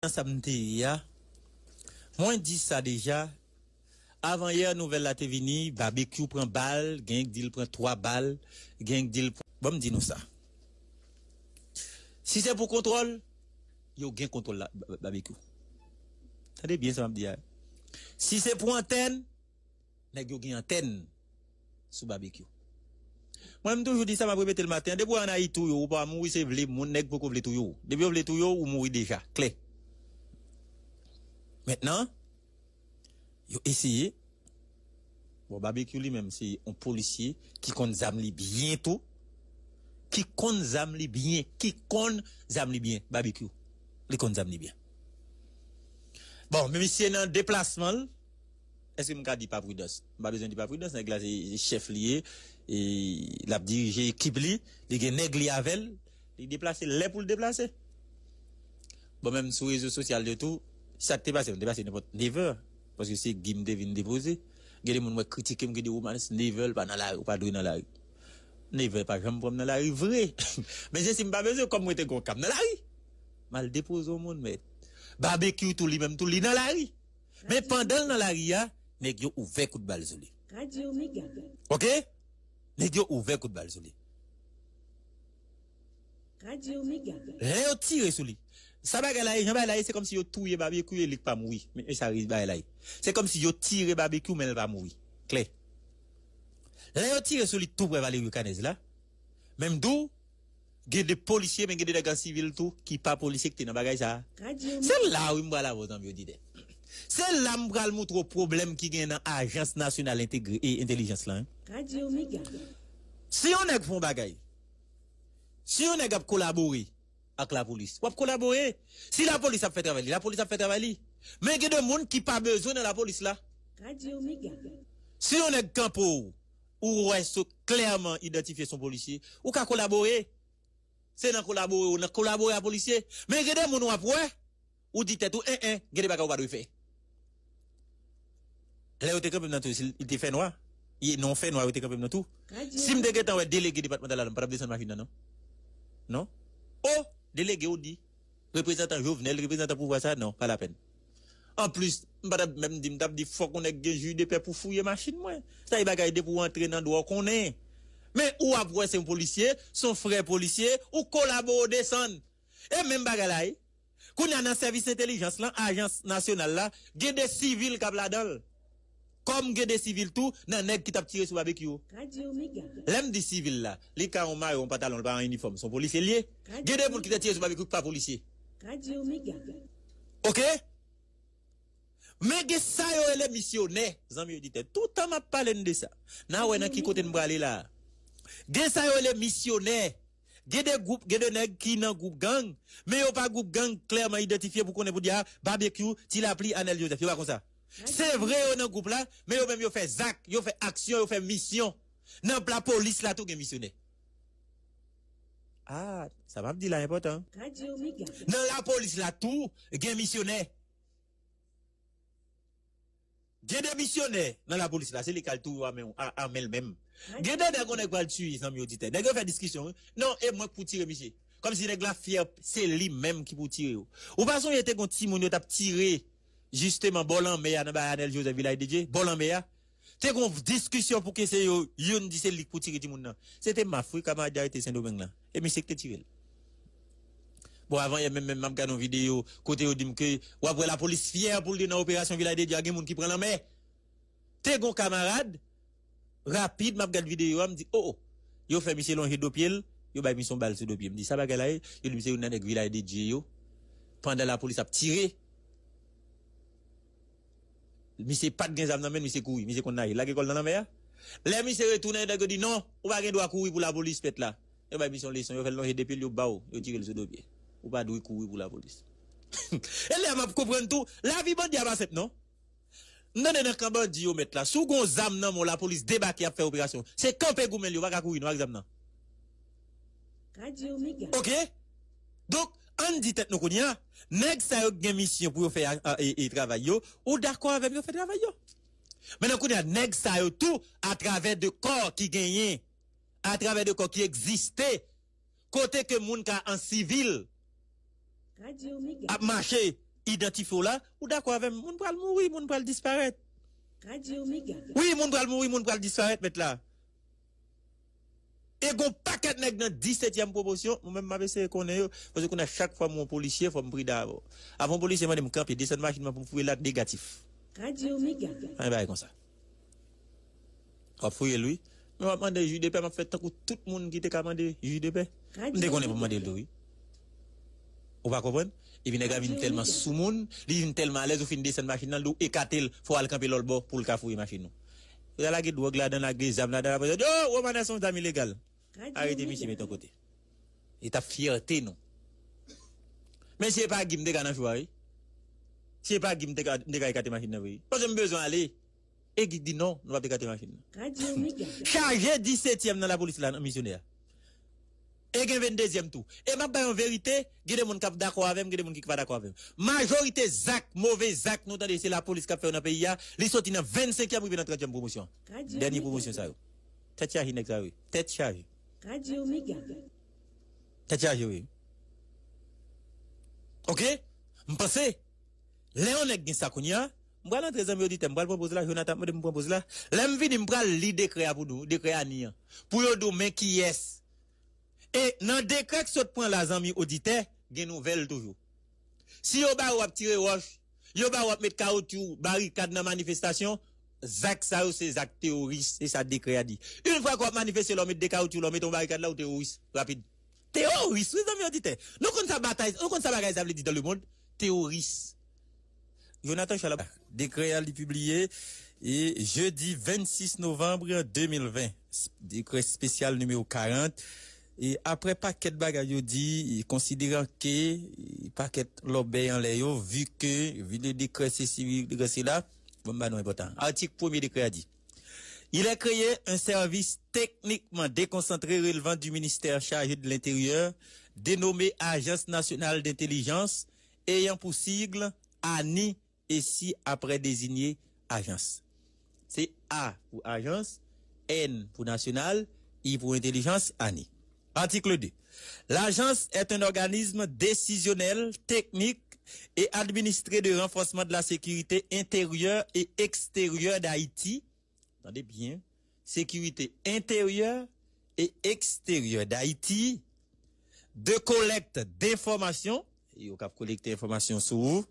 samedi, moi dit ça déjà. Avant hier, nouvelle la te vini, barbecue prend balle, gang deal prend 3 balles, gang deal bon dis nous ça. Si c'est pour contrôle, yo gain contrôle la barbecue. Attendez bien ça me dit. Si c'est pour antenne, nèg yo gain antenne sous barbecue. Moi, je toujours dit ça, m'a répété le matin. Depuis on a eu tout, ou pas mourir, c'est vle, mon nèg pour vle tout yo. Depuis vle tout yo, ou mourir déjà. Clé. Maintenant, yo essayé. Bon, barbecue lui-même, c'est un policier qui compte zam li bien tout. Qui compte zam li bien. Qui compte zam li bien. Barbecue. Li compte zam li bien. Bon, mais monsieur dans déplacement, est-ce que m'ka dit pas prudence? Pas besoin de pas prudence, nèg là c'est chef lié et l'a dirigé équipe li, li gen nèg li avec, li déplacer les pour le déplacer. Bon même sur réseaux sociaux de tout, ça t'est passé, on dépassé n'importe 9h parce que c'est Gim devine déposer. Gade moun moi critiquer me dit ou man 9h pas dans la rue, pas dans la rue. 9h pas jamais prendre dans la rue vrai. Mais je si pas besoin comme moi te gon cap dans la rue. Mal dépose au monde mais barbecue tout lui même tout lui dans la rue. Mais pendant dans la rue nèg yo ouvert coup de balle sur lui. Radio Omega. OK? Nèg yo ouvert coup de balle sur lui. Radio Omega. Yo tire sur lui. Ça bagay là, c'est comme si yo touye barbecue et il pas mourir. Mais ça arrive bagay là. C'est comme si yo tire barbecue mais il pas mourir. Clair. Là yo tire sur lui tout pour Valérie Canez là. Même d'où il y a des policiers mais il y a des gars civils tout qui pas policier qui dans bagay ça. C'est là où m'bra la vos amis dit. C'est là m'bral montre problème qui gagne dans agence nationale intégrée et intelligence là. Radio Omega. Si on est font bagay. Si on est collaborer avec la police, on collaborer. Si la police a fait travail, la police a fait travail. Mais il y a des gens qui pas besoin de la police là. Radio Omega. Si on est campo ou reste clairement identifier son policier, ou ka collaborer. C'est dans collaborer ou dans collaborer avec policier. Mais il y a des gens après ou dit tout il y a des bagages pas faire. Là, il était quand même dans tout, il était fait noir. Il non fait noir, il était quand même dans tout. Si me déguetant ouais délégué départemental, pas descendre machine non. Non? Oh, délégué ou dit représentant Jovenel, représentant pouvoir ça non, pas la peine. En plus, même dit faut qu'on ait un juge de paix pour fouiller machine moi. Ça il bagaille pour entrer dans droit qu'on est. Mais ou après c'est un policier, son frère policier ou collabore descendre. Et même bagaille là, qu'on a dans service intelligence là, agence nationale là, il y a des civils qui là-dedans. Comme il y a des civils tout, nan nèg qui t'a tiré sur barbecue. Radio Omega. L'aime des civils là, les cas on maillot, on pantalon, pas en uniforme, sont policiers liés. Il y a des gens qui t'a tiré sur barbecue pas policier. Radio Omega. OK? Mais que ça yo les missionnaires, zami dit tout le temps m'a parlé de ça. Na ouais nan qui côté m'bra aller là. Que ça yo les missionnaires. Il y a des groupes, il y a des nèg qui nan groupe gang, mais yo pas groupe gang clairement identifié pour connaître pour dire barbecue, t'il appli Anel Joseph, yo pas comme ça. C'est vrai dans le groupe là, mais yo même yo fait zac, yo fait action, yo fait mission. Dans la police là tout gen missionnaire. Ah, ça va me dire là important. Radio Omega. Dans la police là tout gen missionnaire. Gen des missionnaires dans la police là, c'est les cal tout à même. Gen des nèg on est pas tuer sans mieux dit. Nèg fait discussion. Non, et moi pour tirer monsieur. Comme si nèg la fier, c'est lui même qui pour tirer. Ou pas son était gon ti moun yo t'a tiré justement Bolan Meya dans Anel Joseph Village DJ, Bolan Meya. T'es gon discussion pour que c'est yo yon dit c'est lui pour tirer ti moun nan. C'était ma frère camarade arrêté Saint-Domingue là. Et monsieur qui tiré. Bon avant il y a même m'a regardé une vidéo côté dit que ou après la police fière pour dire dans opération Village DJ gen moun qui prend la main. T'es gon camarade rapide m'a regardé vidéo me dit oh yo fait monsieur longer do pied, yo bay mission balle sur do pied. Me dit ça bagay là, yo dit monsieur yon nan Village DJ yo. Pendant la police a tiré monsieur pas de gazam nan men monsieur courir monsieur qu'on aille la école dans la mer les monsieur retourner dag dit non ou pas doit courir pour la police fait là et ba mission leçon yo fait longer depuis yo ba yo tirer le sur dos pied ou pas doit courir pour la police et là m'a comprendre tout la vie bandi a pas simple non non dans quand bandi yo mettre là sous gon zam nan mon la police débarquer a faire opération c'est camper goumel yo pas courir non exam nan Radio Omega. OK donc on dit tête nous konya nèg sa yo gen mission pour faire et travail yo ou d'accord avec yo faire travail yo maintenant konya nèg sa yo tout à travers de corps qui gagne à travers de corps qui existait côté que moun ka en civil Radio Omega. a marché identifié là, ou d'accord avec moun pral mourir, moun pral disparaître. Radio Méga. Oui, moun pral mourir, moun pral disparaître met là. Et gon paquet nèg dans 17e promotion, moi même m'avait connait yo parce que chaque fois mon policier faut me prendre d'abord. Avant policier m'a dit me camper descendre machine pour fouiller là négatif. Radio Méga. Ah bah comme ça. On fouiller lui. Mais on demander juge de paix m'a fait tant que tout le monde qui était commandé juge de paix. On déconne pour demander lui. On va comprendre. Il vient gars tellement sous monde, il vient tellement à l'aise au fin descendre machine là, ou écarter, faut aller camper l'autre bord pour le fouiller machine nous. Vous avez la drogue là dans la grise, là dans la oh, on a son amis légal. Arrêtez monsieur met ton côté. Et ta fierté non. Mais c'est pas gim de gars dans choix. C'est pas gim de gars écarter machine oui. Parce que besoin aller. Et qui dit non, nous va pas écarter machine. Radio Méga. Chargé 17e dans la police là missionnaire. Et gen 22e tout. Et m'a pas en vérité, gen des moun qui d'accord avec, gen des moun qui pas d'accord avec. Majorité zak, mauvais zak, nous tande c'est la police qui fait dans pays là, li sorti dans 25e privé dans 30e promotion. Dernière promotion ça yo. Tête chargée nek ça oui. Tête chargée. Radio Méga. Tête chargée oui. OK? M'pense Léon nek gen ça kounya, m'bral entrer zami auditeur, m'bral proposer là Jonathan me propose là. L'aime vini m'bral li décret pour nous, décret ani. Pour yo do men qui est. Et dans le décret que ce point là, amis auditeurs, il y a une nouvelle toujours. Si vous avez tiré roche, vous avez mettre caoutchouc, barricade dans la manifestation, Zach, ça c'est Zach terroriste, c'est ça décret a dit. Une fois qu'on manifeste, on met des caoutchouc, on met ton barricade là ou terroriste, rapide. Terroriste, oui, amis auditeurs. Nous connaissons ça bataille, nous connaissons ça bagaille, ça veut dire dans le monde, terroriste. Jonathan Chalab, décret a publié et jeudi 26 novembre 2020, décret spécial numéro 40. Et après paquet de bagages dit considérant que paquet l'obéi en l'air vu que le décret c'est là bon bah non important. Article 1er décret a dit il a créé un service techniquement déconcentré relevant du ministère chargé de l'Intérieur dénommé Agence nationale d'intelligence ayant pour sigle ANI et si après désigné agence. C'est A pour agence, N pour national, I pour intelligence, ANI. Article 2. L'agence est un organisme décisionnel, technique et administré de renforcement de la sécurité intérieure et extérieure d'Haïti. Attendez bien. Sécurité intérieure et extérieure d'Haïti. De collecte d'informations. Il faut collecter informations sur vous.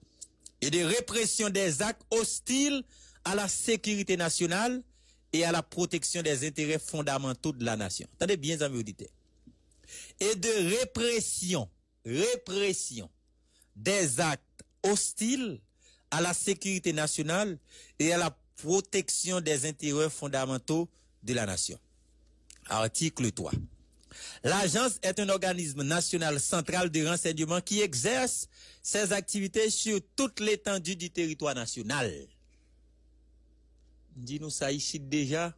Et de répression des actes hostiles à la sécurité nationale et à la protection des intérêts fondamentaux de la nation. Attendez bien, amis auditeurs. Et de répression des actes hostiles à la sécurité nationale et à la protection des intérêts fondamentaux de la nation. Article 3. L'agence est un organisme national central de renseignement qui exerce ses activités sur toute l'étendue du territoire national. Dis-nous ça ici déjà.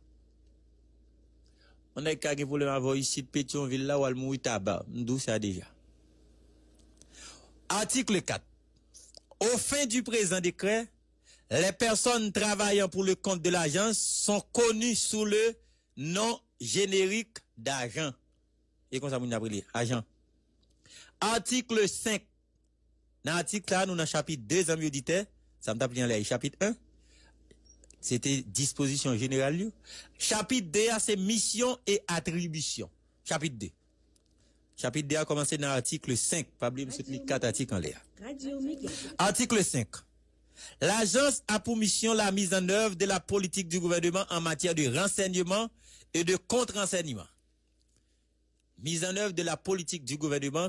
On a qu'à problème avoir ici de Pétionville là où elle mourit tabac. D'où ça déjà. Article 4. Au fin du présent décret, les personnes travaillant pour le compte de l'agence sont connues sous le nom générique d'agent. Et comme ça, vous appelez agent. Article 5. Dans l'article là, nous dans le chapitre 2, amis auditeurs. Ça me tape en chapitre 1. C'était disposition générale. Chapitre 2, c'est mission et attribution. Chapitre 2. Chapitre 2 a commencé dans l'article 5. Pas oublier, monsieur, 4 articles en l'air. Article 5. L'agence a pour mission la mise en œuvre de la politique du gouvernement en matière de renseignement et de contre-renseignement. Mise en œuvre de la politique du gouvernement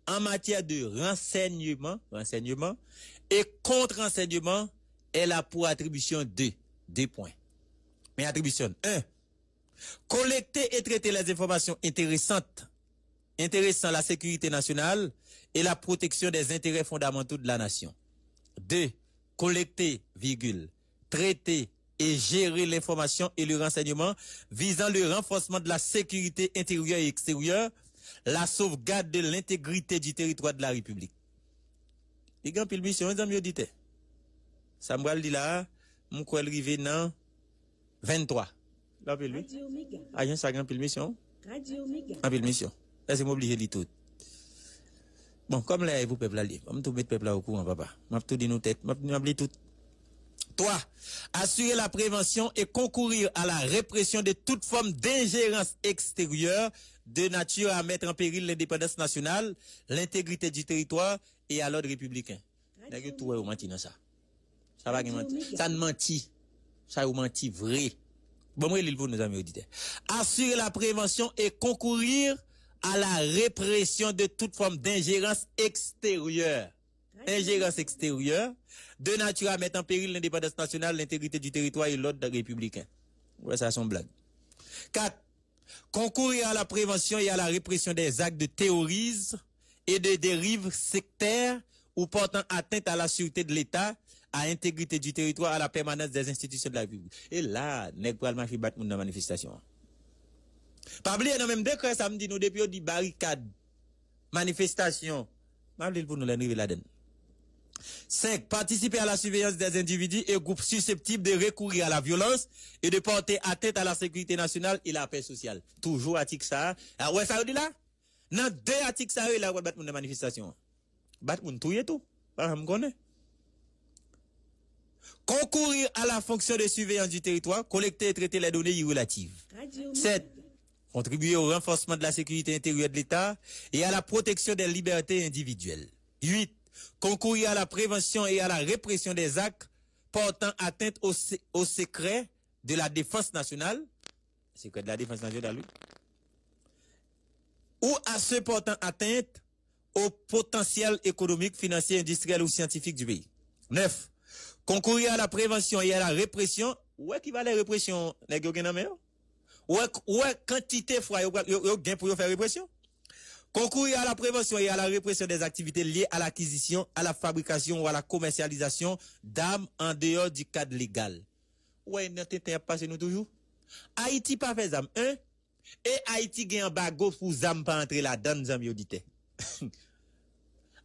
en matière de renseignement et contre-renseignement, elle a pour attribution 2 points. Mais attribution 1. Collecter et traiter les informations intéressant la sécurité nationale et la protection des intérêts fondamentaux de la nation. 2. Collecter, traiter et gérer l'information et le renseignement visant le renforcement de la sécurité intérieure et extérieure, la sauvegarde de l'intégrité du territoire de la République. Les gars, pile mission, les amis auditeurs. Samuel dit là, mon quoi arrivé dans 23. Là, pile lui. Agent, ça grand pile mission. En pile mission. Là, c'est m'obliger de tout. Bon, comme là, vous peuple là, on tout mettre peuple là au courant, papa. M'a tout dit nous tête, m'a dit tout. 3. Assurer la prévention et concourir à la répression de toute forme d'ingérence extérieure de nature à mettre en péril l'indépendance nationale, l'intégrité du territoire et à l'ordre républicain. D'ailleurs, tout est menti dans ça. Ça va mentir. Ça ne mentit. Ça vous menti vrai. Bon, moi, l'île pour nos amis auditeurs. Assurer la prévention et concourir à la répression de toute forme d'ingérence extérieure. Ingérence extérieure de nature à mettre en péril l'indépendance nationale, l'intégrité du territoire et l'ordre républicain. Ouais, ça, c'est une blague. 4. Concourir à la prévention et à la répression des actes de terrorisme et de dérives sectaires ou portant atteinte à la sûreté de l'État, à l'intégrité du territoire, à la permanence des institutions de la République. Et là, nèg pral marcher battre moun dans manifestation. Pas oublier dans même décret samedi nous depuis dit barricade manifestation. Pas oublier pour nous l'arriver là-dedans. 5. Participer à la surveillance des individus et groupes susceptibles de recourir à la violence et de porter atteinte à la sécurité nationale et la paix sociale. Toujours article ça. Ah ouais, ça veut dire là? Dans 2 articles ça, là, on va battre moun dans manifestation. Battre moun tout et tout. Pas me connaît. Concourir à la fonction de surveillance du territoire, collecter et traiter les données irrelatives. 7. Contribuer au renforcement de la sécurité intérieure de l'État et à la protection des libertés individuelles. 8. Concourir à la prévention et à la répression des actes portant atteinte au secret de la défense nationale, secret de la défense nationale, ou à ceux portant atteinte au potentiel économique, financier, industriel ou scientifique du pays. 9. Concourir à la prévention et à la répression. Ouais, qui va la répression? Ouais, quantité fois, yo gain pour faire répression. Concourir à la prévention et à la répression des activités liées à l'acquisition, à la fabrication ou à la commercialisation d'armes en dehors du cadre légal. Ouais, notre temps passé nous toujours. Haïti pas fait zam, hein? Et Haïti gagne un bago pour zam pas entrer là-dedans, zam auditeurs.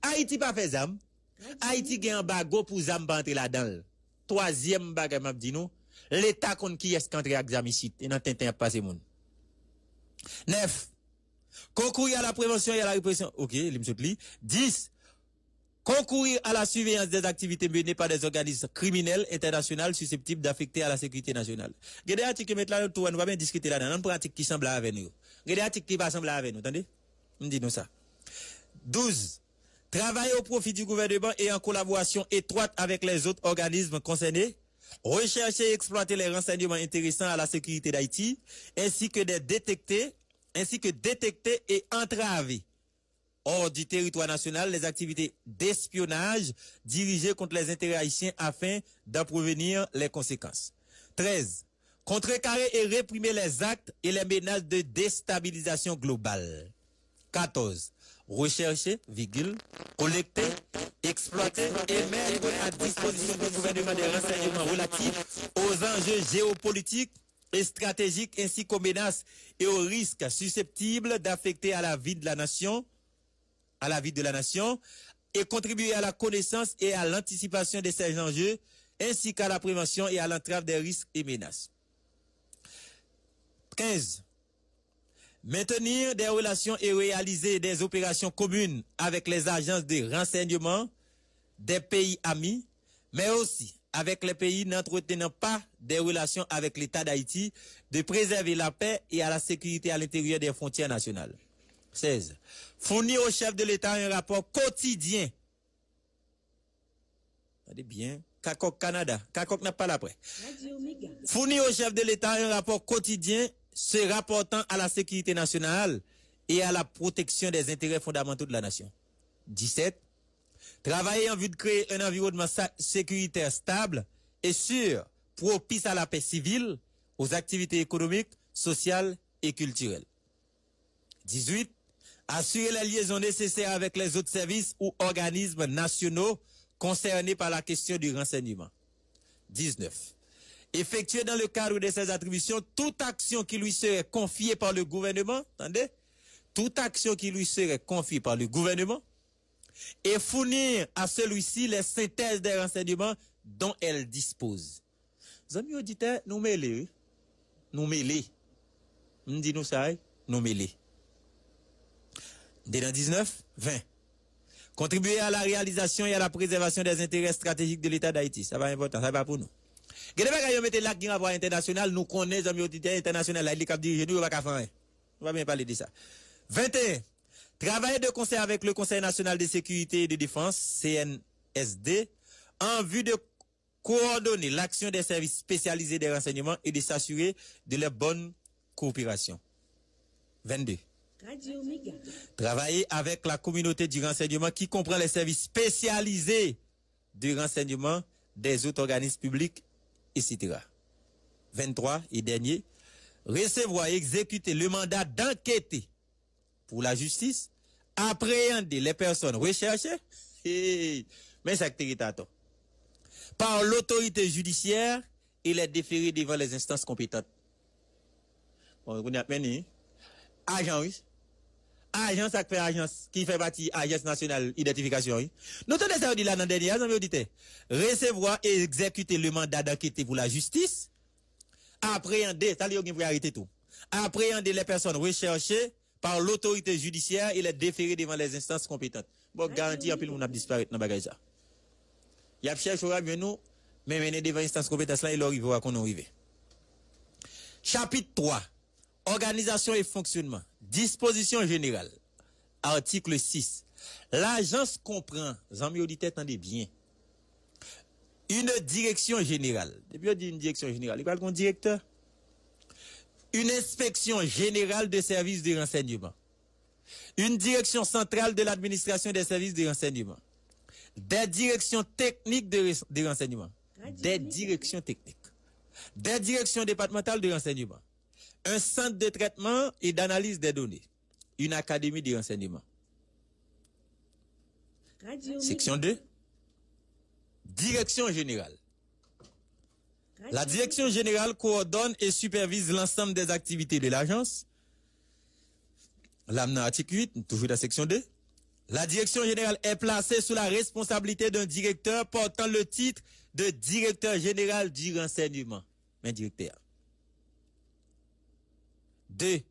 Haïti pas fait zam. Haïti gagne un bago pour zam pas entrer là-dedans. 3e bagage m'a dit nous, l'État kon qui est qu'entre exam ici et dans temps passé moun. 9. Concourir à la prévention et à la répression. OK, il me saute li. 10. Concourir à la surveillance des activités menées par des organismes criminels internationaux susceptibles d'affecter à la sécurité nationale. Regardez l'article qui met là, on va bien discuter là-dedans. On prend l'article qui semble avec nous. Regardez l'article qui va sembler avec nous. Attendez? On dit nous ça. 12. Travailler au profit du gouvernement et en collaboration étroite avec les autres organismes concernés. Rechercher et exploiter les renseignements intéressants à la sécurité d'Haïti, ainsi que détecter et entraver hors du territoire national les activités d'espionnage dirigées contre les intérêts haïtiens afin d'en prévenir les conséquences. 13. Contrecarrer et réprimer les actes et les menaces de déstabilisation globale. 14. Rechercher, collecter, exploiter et mettre à disposition du gouvernement des renseignements relatifs aux enjeux géopolitiques et stratégiques ainsi qu'aux menaces et aux risques susceptibles d'affecter à la vie de la nation, et contribuer à la connaissance et à l'anticipation de ces enjeux ainsi qu'à la prévention et à l'entrave des risques et menaces. 15. Maintenir des relations et réaliser des opérations communes avec les agences de renseignement des pays amis, mais aussi avec les pays n'entretenant pas des relations avec l'État d'Haïti, de préserver la paix et à la sécurité à l'intérieur des frontières nationales. 16. Fournir au chef de l'État un rapport quotidien. Regardez bien. Kakok Canada. Kakok n'a pas l'après. Fournir au chef de l'État un rapport quotidien se rapportant à la sécurité nationale et à la protection des intérêts fondamentaux de la nation. 17. Travailler en vue de créer un environnement sécuritaire stable et sûr, propice à la paix civile, aux activités économiques, sociales et culturelles. 18. Assurer les liaisons nécessaires avec les autres services ou organismes nationaux concernés par la question du renseignement. 19. Effectuer dans le cadre de ses attributions toute action qui lui serait confiée par le gouvernement, attendez, toute action qui lui serait confiée par le gouvernement, et fournir à celui-ci les synthèses des renseignements dont elle dispose. Amis auditeurs, nous mêlés. Nous dit nous ça, nous mêlés. Dès dans 19, 20. Contribuer à la réalisation et à la préservation des intérêts stratégiques de l'État d'Haïti. Ça va important, ça va pour nous. Gade bagay yo mette là qui rapport international, nous connaissons amis autorité internationale là, il cap diriger nous pas faire. On va bien parler de ça. 21. Travailler de concert avec le Conseil national de sécurité et de défense CNSD en vue de coordonner l'action des services spécialisés des renseignements et de s'assurer de leur bonne coopération. 22. Radio Méga. Travailler avec la communauté du renseignement qui comprend les services spécialisés de renseignement des autres organismes publics, etc. 23 et dernier, recevoir et exécuter le mandat d'enquêter pour la justice, appréhender les personnes recherchées, mais ça par l'autorité judiciaire et les déférer devant les instances compétentes. Bon, vous avez agent, oui. Agence ça fait agence qui fait partie agence nationale identification. Oui. Nous tenons ça dit là dans dernier recevoir et exécuter le mandat d'enquêter pour la justice, appréhender, ça veut dire pour arrêter tout. Appréhender les personnes recherchées par l'autorité judiciaire et les déférer devant les instances compétentes. Bon, garantie en plus on a disparu dans bagage ça. Il y a cherché au bien nous, mais mener devant instances compétentes là il arrive qu'on arrive. Chapitre 3. Organisation et fonctionnement. Disposition générale. Article 6. L'agence comprend, amis auditeurs, attendez bien, une direction générale. Depuis on dit une direction générale, il parle d'un directeur. Une inspection générale des services de renseignement. Une direction centrale de l'administration des services de renseignement. Des directions techniques de renseignement. Des directions techniques. Des directions départementales de renseignement. Un centre de traitement et d'analyse des données. Une académie de renseignement. Section 2. Direction générale. La direction générale coordonne et supervise l'ensemble des activités de l'agence. L'AMNA article 8, toujours dans la section 2. La direction générale est placée sous la responsabilité d'un directeur portant le titre de directeur général du renseignement. Mais directeur. 2.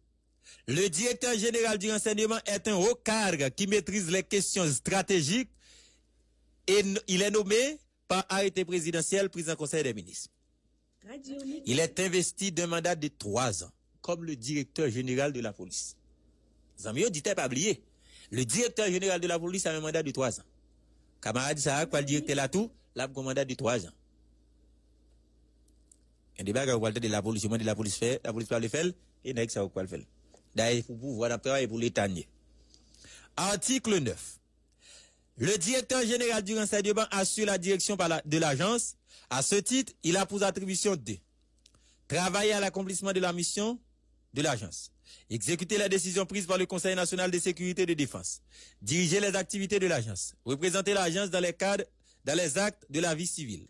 Le directeur général du renseignement est un haut cadre qui maîtrise les questions stratégiques et il est nommé par arrêté présidentiel pris en conseil des ministres. Il est investi d'un mandat de 3 ans, comme le directeur général de la police. Zamio dit pas oublier. Le directeur général de la police a un mandat de 3 ans. Camarade Sarah, quoi le directeur là tout, là un mandat de 3 ans. Un débat qu'on va de la police, de la police fait, la police peut le faire, et n'a que ça quoi le faire. D'ailleurs, pour pouvoir travailler pour l'État. Article 9. Le directeur général du renseignement assure la direction de l'agence. À ce titre, il a pour attribution 2. Travailler à l'accomplissement de la mission de l'agence. Exécuter les décisions prises par le Conseil national de sécurité et de défense. Diriger les activités de l'agence. Représenter l'agence dans les actes de la vie civile.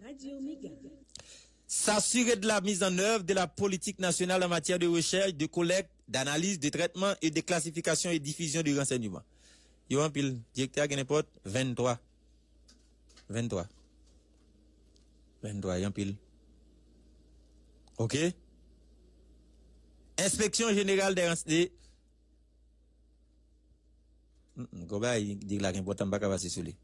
S'assurer de la mise en œuvre de la politique nationale en matière de recherche, de collecte, d'analyse, de traitement et de classification et diffusion du renseignement. Yo en pile, directeur qui n'importe 23. 23, en pile. OK? Inspection générale des renseignements. Goba, il dit là qu'important pas passer sur lui.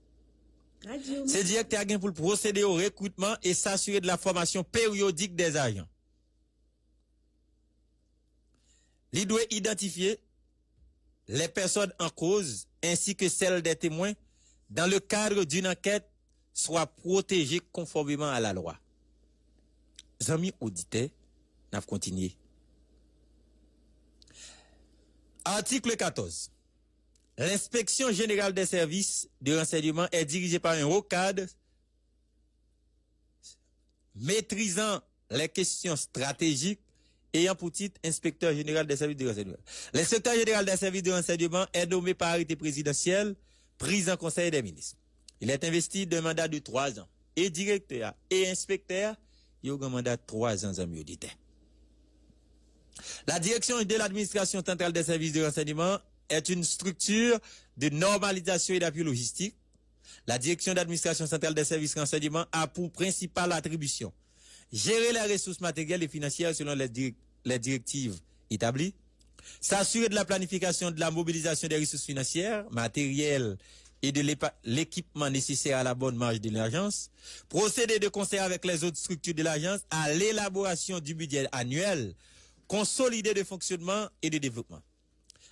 C'est directeur pour procéder au recrutement et s'assurer de la formation périodique des agents. Il doit identifier les personnes en cause ainsi que celles des témoins dans le cadre d'une enquête soient protégées conformément à la loi. Amis auditeurs, nous allons continuer. Article 14. L'inspection générale des services de renseignement est dirigée par un haut cadre maîtrisant les questions stratégiques ayant pour titre inspecteur général des services de renseignement. L'inspecteur général des services de renseignement est nommé par arrêté présidentiel pris en conseil des ministres. Il est investi d'un mandat de 3 ans. Et directeur et inspecteur, il y a un mandat de 3 ans, amis auditeurs. La direction de l'administration centrale des services de renseignement est une structure de normalisation et d'appui logistique. La direction d'administration centrale des services de renseignement a pour principale attribution gérer les ressources matérielles et financières selon les directives établies, s'assurer de la planification de la mobilisation des ressources financières, matérielles et de l'équipement nécessaire à la bonne marche de l'agence, procéder de concert avec les autres structures de l'agence à l'élaboration du budget annuel, consolider le fonctionnement et le développement,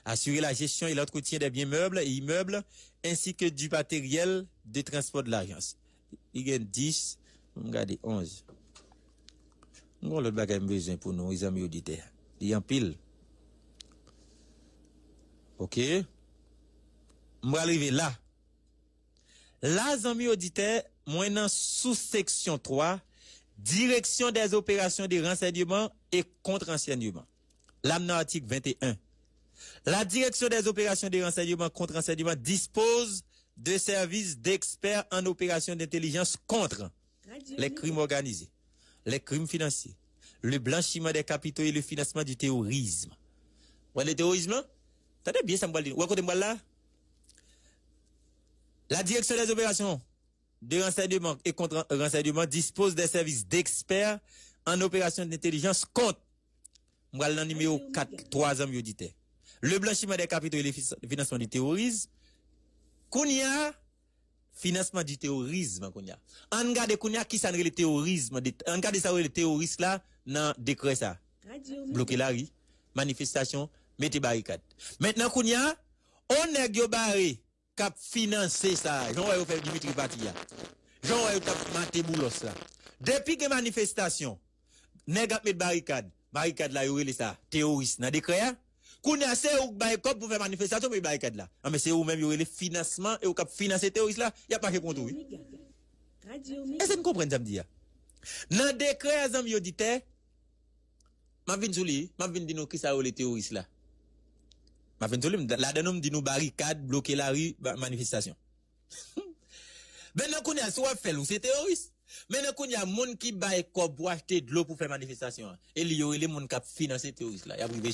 assurer la gestion et l'entretien des biens meubles et immeubles, ainsi que du matériel de transport de l'agence. Il y a 10, regardez 11. On a l'autre bagage besoin pour nous, les amis auditeurs. Il y a un pile. OK? On va arriver là. Là, amis auditeurs, moi, dans sous-section 3, direction des opérations de renseignement et contre-renseignement. Là, dans l'article 21. La direction des opérations de renseignement contre-renseignement dispose de services d'experts en opérations d'intelligence contre les crimes organisés, les crimes financiers, le blanchiment des capitaux et le financement du terrorisme. Ouais, le terrorisme, t'as bien ça, m'bal dire. Ouais, côté m'bal là. La direction des opérations de renseignement et contre-renseignement dispose des services d'experts en opérations d'intelligence contre. M'bal dans numéro 4, 3 ans, auditeurs. Le blanchiment des capitaux et le financement du terrorisme. Kounia, financement du terrorisme, Kounia. On regarde Kounia qui s'en le terrorisme. On regarde ça le terroriste là, dans décret ça. Bloquer la rue, manifestation, mettez barricade. Maintenant, Kounia, on est barré cap financer ça. Jean-Roy fait Dimitri Batia. Jean-Roy t'a maté boulos là. Depuis que manifestation, nèg met barricade là yo relé ça, terroriste dans décret. Kounya c'est ou bail pour faire manifestation mais barricade là. Mais c'est ou même yo relé financement et ou cap financer terroriste là, y a pas que contre. Est-ce que vous comprenez ça me dire? Dans décret amis auditeurs, m'a vinn sou li, m'a vinn di nou ki ça les terroristes là. M'a vinn sou li, la denom di nou barricade, bloquer la rue, manifestation. Ben nan kounya soit fait ou c'est terroriste. Mais nan kounya moun qui bail pour acheter de l'eau pour faire manifestation et li yo relé moun cap financer terroriste là, y a privé